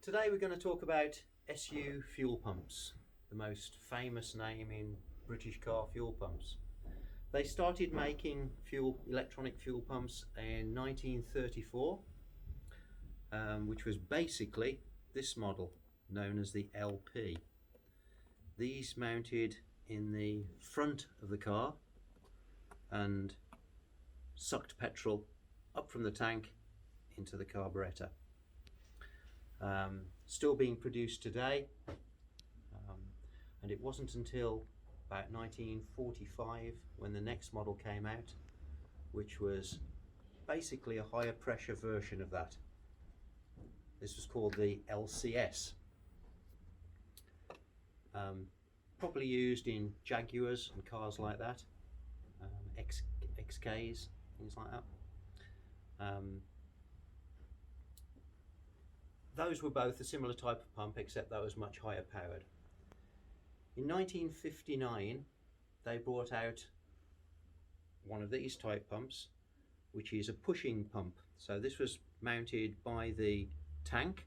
Today we're going to talk about SU fuel pumps, the most famous name in British car fuel pumps. They started making electronic fuel pumps in 1934, which was basically this model known as the LP. These mounted in the front of the car and sucked petrol up from the tank into the carburettor. Still being produced today, and it wasn't until about 1945 when the next model came out, which was basically a higher pressure version of that. This was called the LCS. Probably used in Jaguars and cars like that, XKs, things like that. Those were both a similar type of pump, except that was much higher powered. In 1959 they brought out one of these type pumps, which is a pushing pump. So this was mounted by the tank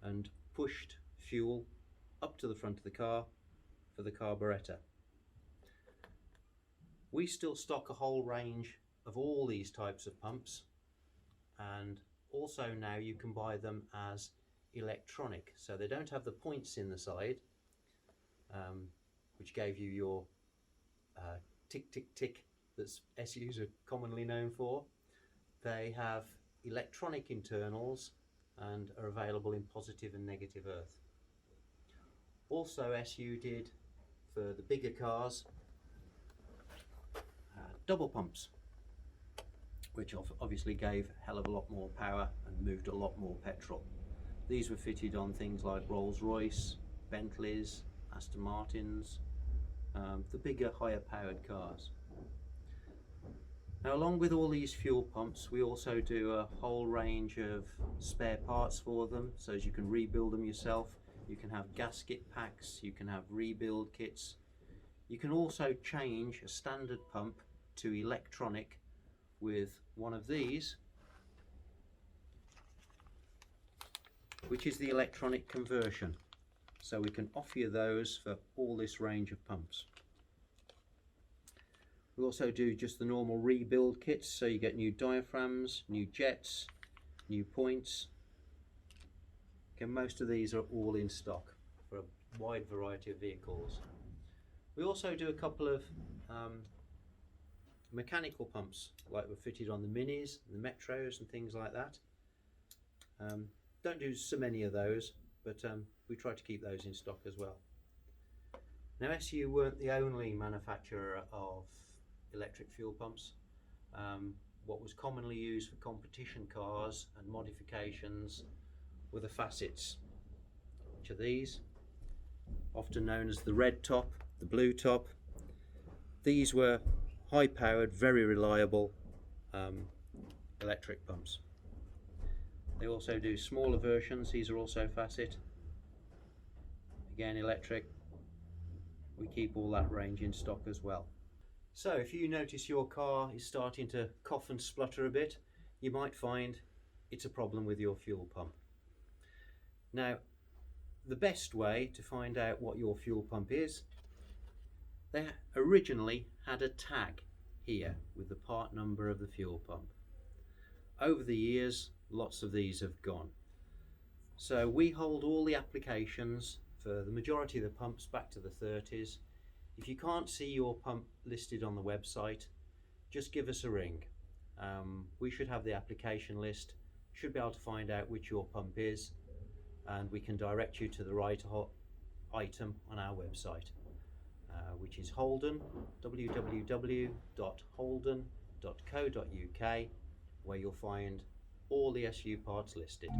and pushed fuel up to the front of the car for the carburettor. We still stock a whole range of all these types of pumps, and also now you can buy them as electronic, so they don't have the points in the side, which gave you your tick tick tick that SUs are commonly known for. They have electronic internals and are available in positive and negative earth. Also, SU did, for the bigger cars, double pumps, which obviously gave a hell of a lot more power and moved a lot more petrol. These were fitted on things like Rolls-Royce, Bentleys, Aston Martins, the bigger, higher powered cars. Now, along with all these fuel pumps, we also do a whole range of spare parts for them, so as you can rebuild them yourself. You can have gasket packs, you can have rebuild kits. You can also change a standard pump to electronic with one of these, which is the electronic conversion. So we can offer you those for all this range of pumps. We also do just the normal rebuild kits, so you get new diaphragms, new jets, new points. Okay, most of these are all in stock for a wide variety of vehicles. We also do a couple of mechanical pumps, like were fitted on the Minis, the Metros and things like that. Don't do so many of those, but we try to keep those in stock as well. Now, SU weren't the only manufacturer of electric fuel pumps. What was commonly used for competition cars and modifications were the facets, which are these, often known as the red top, the blue top. These were high powered, very reliable electric pumps. They also do smaller versions. These are also facet, again electric. We keep all that range in stock as well. So if you notice your car is starting to cough and splutter a bit, you might find it's a problem with your fuel pump. Now, the best way to find out what your fuel pump is, they originally had a tag here with the part number of the fuel pump. Over the years, lots of these have gone. So we hold all the applications for the majority of the pumps back to the 30s. If you can't see your pump listed on the website, just give us a ring. We should have the application list, should be able to find out which your pump is, and we can direct you to the right item on our website, which is Holden, www.holden.co.uk, where you'll find all the SU parts listed.